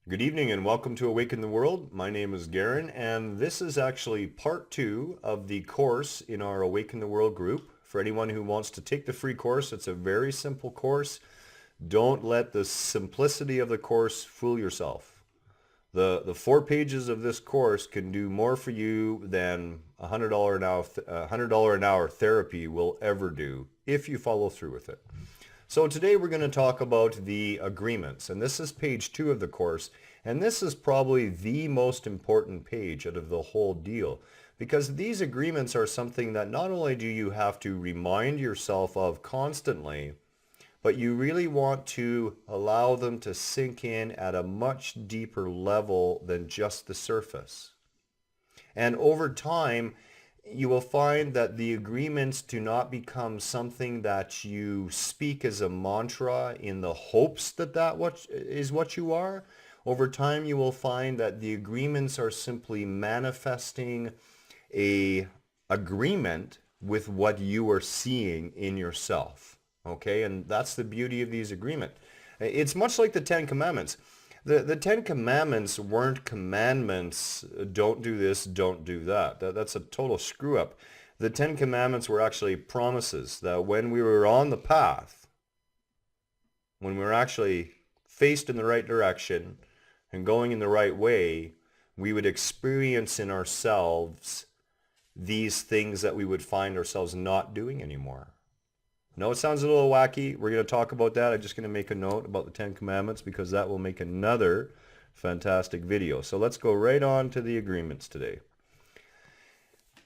Good evening and welcome to Awaken the World. My name is Garen and this is actually part two of the course in our Awaken the World group. For anyone who wants to take the free course, it's a very simple course. Don't let the simplicity of the course fool yourself. The 4 pages of this course can do more for you than $100 an hour therapy will ever do if you follow through with it. So today we're going to talk about the agreements, and this is page 2 of the course, and this is probably the most important page out of the whole deal, because these agreements are something that not only do you have to remind yourself of constantly, but you really want to allow them to sink in at a much deeper level than just the surface. And over time, you will find that the agreements do not become something that you speak as a mantra in the hopes that what is what you are. Over time, you will find that the agreements are simply manifesting a agreement with what you are seeing in yourself. Okay, and that's the beauty of these agreements. It's much like the Ten Commandments. The Ten Commandments weren't commandments, don't do this, don't do that. That's a total screw up. The Ten Commandments were actually promises that when we were on the path, when we were actually faced in the right direction and going in the right way, we would experience in ourselves these things that we would find ourselves not doing anymore. No, it sounds a little wacky. We're going to talk about that. I'm just going to make a note about the Ten Commandments because that will make another fantastic video. So let's go right on to the agreements today.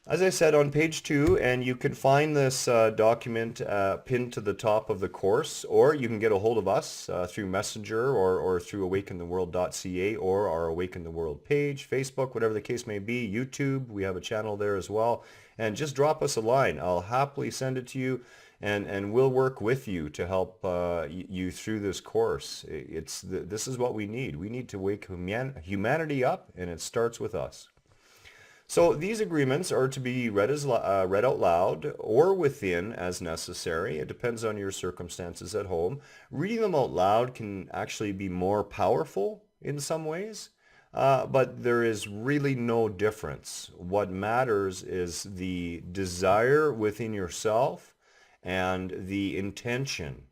As I said, on page 2, and you can find this document pinned to the top of the course, or you can get a hold of us through Messenger or through awakentheworld.ca or our Awaken the World page, Facebook, whatever the case may be, YouTube. We have a channel there as well. And just drop us a line. I'll happily send it to you. And we'll work with you to help you through this course. This is what we need. We need to wake humanity up, and it starts with us. So these agreements are to be read out loud or within as necessary. It depends on your circumstances at home. Reading them out loud can actually be more powerful in some ways. But there is really no difference. What matters is the desire within yourself and the intention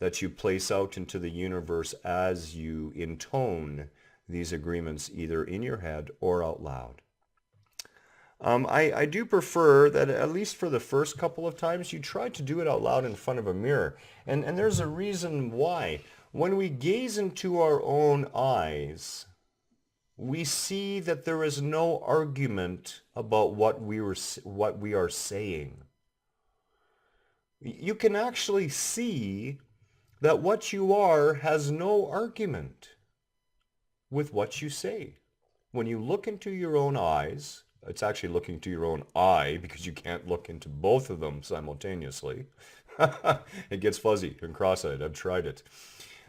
that you place out into the universe as you intone these agreements either in your head or out loud. I do prefer that at least for the first couple of times you try to do it out loud in front of a mirror. And there's a reason why. When we gaze into our own eyes, we see that there is no argument about what we are saying. You can actually see that what you are has no argument with what you say. When you look into your own eyes, it's actually looking into your own eye because you can't look into both of them simultaneously. It gets fuzzy and cross-eyed. I've tried it.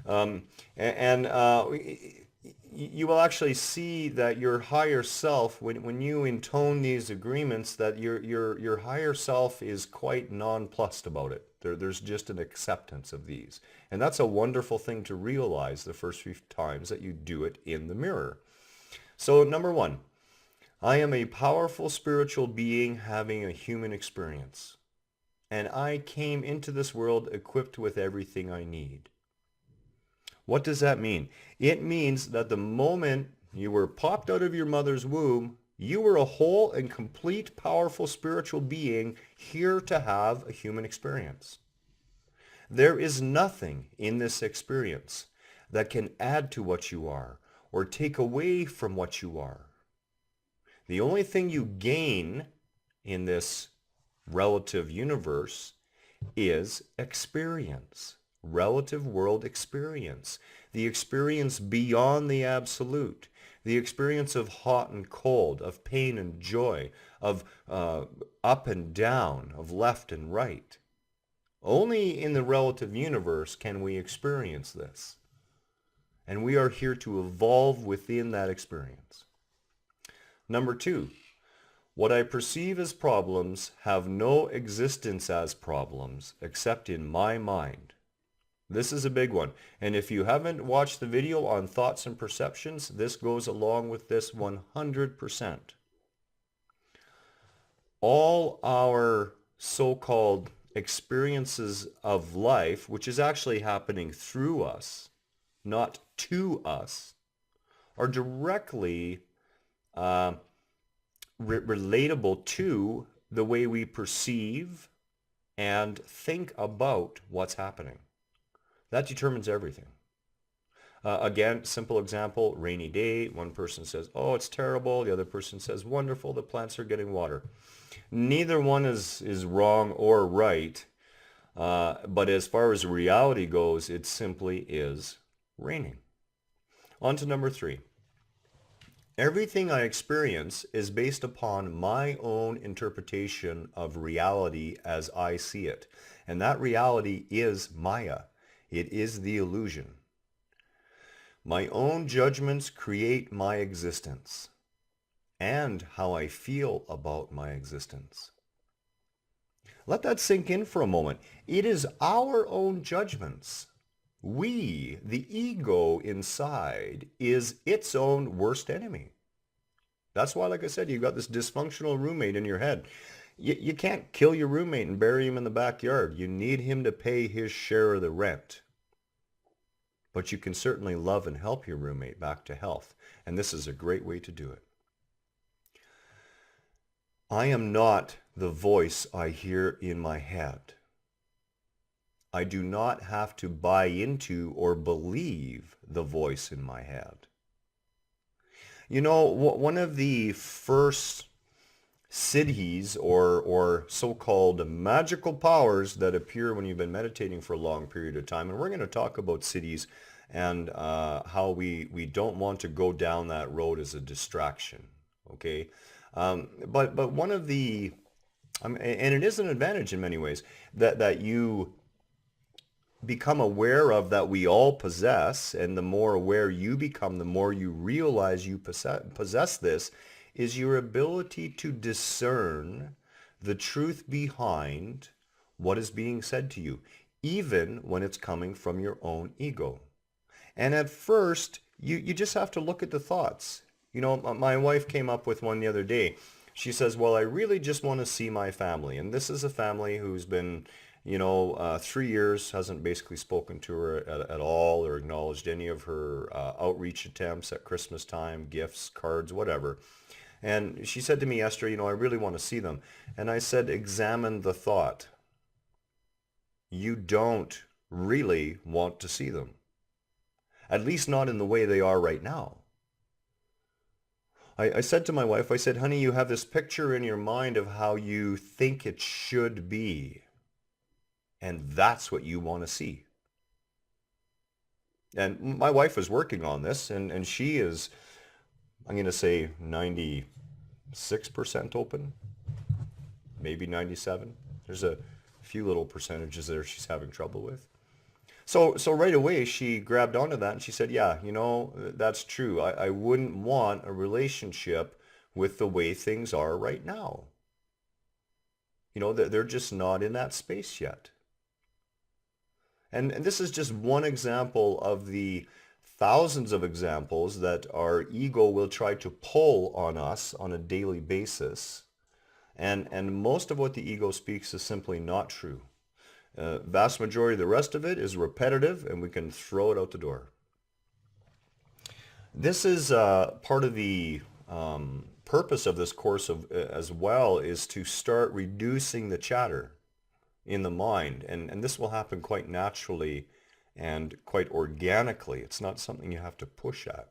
And you will actually see that your higher self, when you intone these agreements, that your higher self is quite nonplussed about it. There's just an acceptance of these. And that's a wonderful thing to realize the first few times that you do it in the mirror. So number 1, I am a powerful spiritual being having a human experience. And I came into this world equipped with everything I need. What does that mean? It means that the moment you were popped out of your mother's womb, you were a whole and complete powerful spiritual being here to have a human experience. There is nothing in this experience that can add to what you are or take away from what you are. The only thing you gain in this relative universe is experience. Relative world experience, the experience beyond the absolute, the experience of hot and cold, of pain and joy, of up and down, of left and right. Only in the relative universe can we experience this. And we are here to evolve within that experience. Number 2, what I perceive as problems have no existence as problems except in my mind. This is a big one. And if you haven't watched the video on thoughts and perceptions, this goes along with this 100%. All our so-called experiences of life, which is actually happening through us, not to us, are directly relatable to the way we perceive and think about what's happening. That determines everything. Again, simple example, rainy day. One person says, oh, it's terrible. The other person says, wonderful, the plants are getting water. Neither one is wrong or right. But as far as reality goes, it simply is raining. On to number 3. Everything I experience is based upon my own interpretation of reality as I see it. And that reality is Maya. It is the illusion. My own judgments create my existence and how I feel about my existence. Let that sink in for a moment. It is our own judgments. We, the ego inside, is its own worst enemy. That's why, like I said, you've got this dysfunctional roommate in your head. You can't kill your roommate and bury him in the backyard. You need him to pay his share of the rent. But you can certainly love and help your roommate back to health. And this is a great way to do it. I am not the voice I hear in my head. I do not have to buy into or believe the voice in my head. You know, one of the first siddhis or so-called magical powers that appear when you've been meditating for a long period of time, and we're going to talk about siddhis and how we don't want to go down that road as a distraction, okay? But one of the, and it is an advantage in many ways, that you become aware of, that we all possess, and the more aware you become, the more you realize you possess this, is your ability to discern the truth behind what is being said to you, even when it's coming from your own ego. And at first, you just have to look at the thoughts. You know, my wife came up with one the other day. She says, well, I really just want to see my family. And this is a family who's been, 3 years, hasn't basically spoken to her at all or acknowledged any of her outreach attempts at Christmas time, gifts, cards, whatever. And she said to me, Esther, I really want to see them. And I said, examine the thought. You don't really want to see them. At least not in the way they are right now. I said to my wife, I said, honey, you have this picture in your mind of how you think it should be. And that's what you want to see. And my wife is working on this, and she is, I'm going to say 96% open, maybe 97. There's a few little percentages there she's having trouble with. So right away she grabbed onto that and she said, yeah, that's true. I wouldn't want a relationship with the way things are right now. They're just not in that space yet. And this is just one example of the thousands of examples that our ego will try to pull on us on a daily basis. And most of what the ego speaks is simply not true. Vast majority of the rest of it is repetitive, and we can throw it out the door. This is part of the purpose of this course as well, is to start reducing the chatter in the mind. And this will happen quite naturally and quite organically. It's not something you have to push at.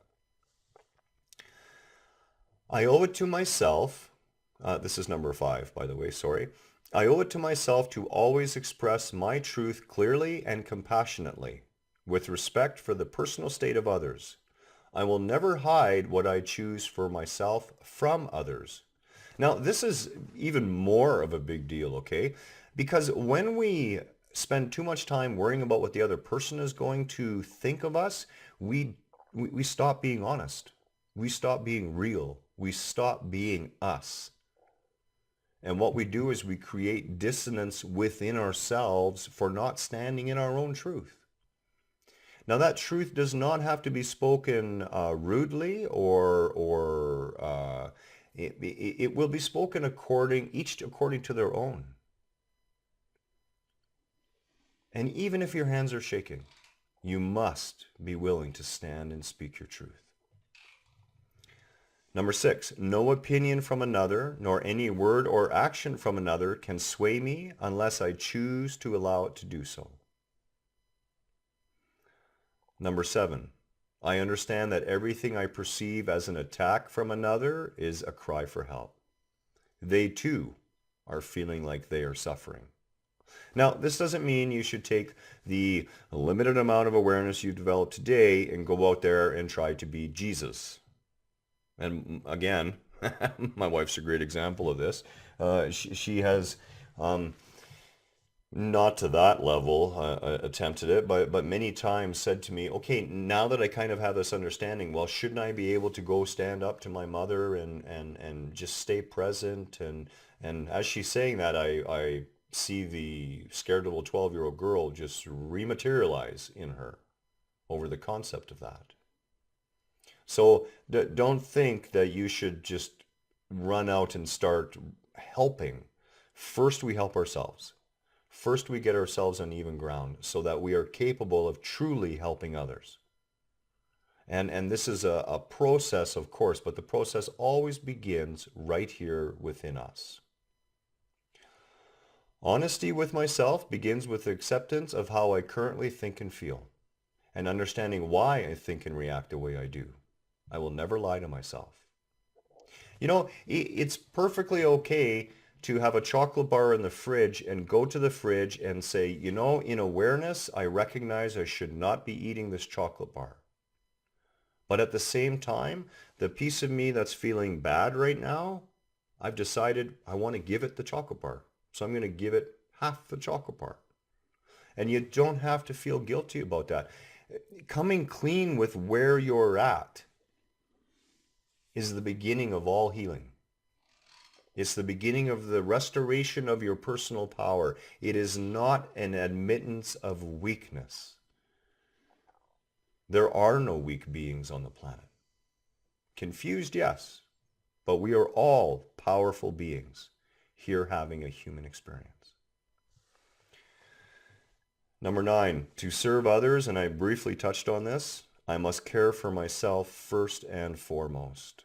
I owe it to myself. This is number 5, by the way, sorry. I owe it to myself to always express my truth clearly and compassionately, with respect for the personal state of others. I will never hide what I choose for myself from others. Now, this is even more of a big deal, okay? Because when we spend too much time worrying about what the other person is going to think of us, we stop being honest. We stop being real. We stop being us. And what we do is we create dissonance within ourselves for not standing in our own truth. Now that truth does not have to be spoken rudely or it will be spoken each according to their own. And even if your hands are shaking, you must be willing to stand and speak your truth. Number 6, no opinion from another, nor any word or action from another can sway me unless I choose to allow it to do so. Number 7, I understand that everything I perceive as an attack from another is a cry for help. They too are feeling like they are suffering. Now, this doesn't mean you should take the limited amount of awareness you've developed today and go out there and try to be Jesus. And again, my wife's a great example of this. She has not to that level attempted it, but many times said to me, okay, now that I kind of have this understanding, well, shouldn't I be able to go stand up to my mother and just stay present? And as she's saying that, I see the scared little 12-year-old girl just rematerialize in her over the concept of that. So don't think that you should just run out and start helping. First, we help ourselves. First, we get ourselves on even ground so that we are capable of truly helping others. And this is a process, of course, but the process always begins right here within us. Honesty with myself begins with acceptance of how I currently think and feel, and understanding why I think and react the way I do. I will never lie to myself. You know, it's perfectly okay to have a chocolate bar in the fridge and go to the fridge and say, you know, in awareness, I recognize I should not be eating this chocolate bar. But at the same time, the piece of me that's feeling bad right now, I've decided I want to give it the chocolate bar. So I'm going to give it half the chocolate bar. And you don't have to feel guilty about that. Coming clean with where you're at is the beginning of all healing. It's the beginning of the restoration of your personal power. It is not an admittance of weakness. There are no weak beings on the planet. Confused, yes, but we are all powerful beings here having a human experience. Number 9, to serve others, and I briefly touched on this, I must care for myself first and foremost.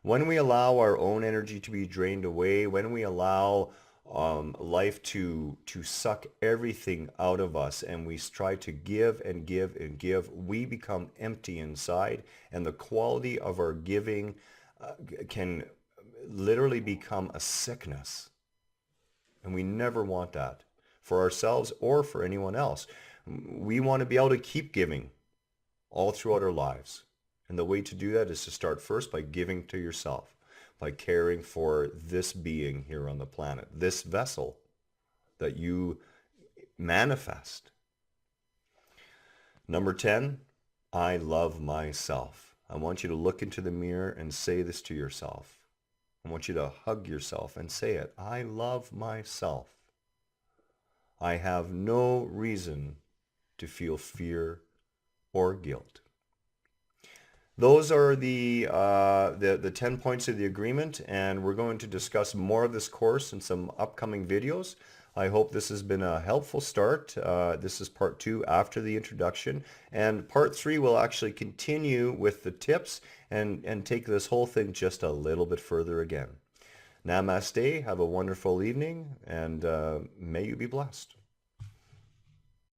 When we allow our own energy to be drained away, when we allow life to suck everything out of us and we try to give and give and give, we become empty inside, and the quality of our giving can literally become a sickness. And we never want that for ourselves or for anyone else. We want to be able to keep giving all throughout our lives. And the way to do that is to start first by giving to yourself, by caring for this being here on the planet, this vessel that you manifest. Number 10, I love myself. I want you to look into the mirror and say this to yourself. I want you to hug yourself and say it. I love myself. I have no reason to feel fear or guilt. Those are the 10 points of the agreement, and we're going to discuss more of this course in some upcoming videos. I hope this has been a helpful start. This is part 2 after the introduction, and part 3 will actually continue with the tips and take this whole thing just a little bit further again. Namaste, have a wonderful evening, and may you be blessed.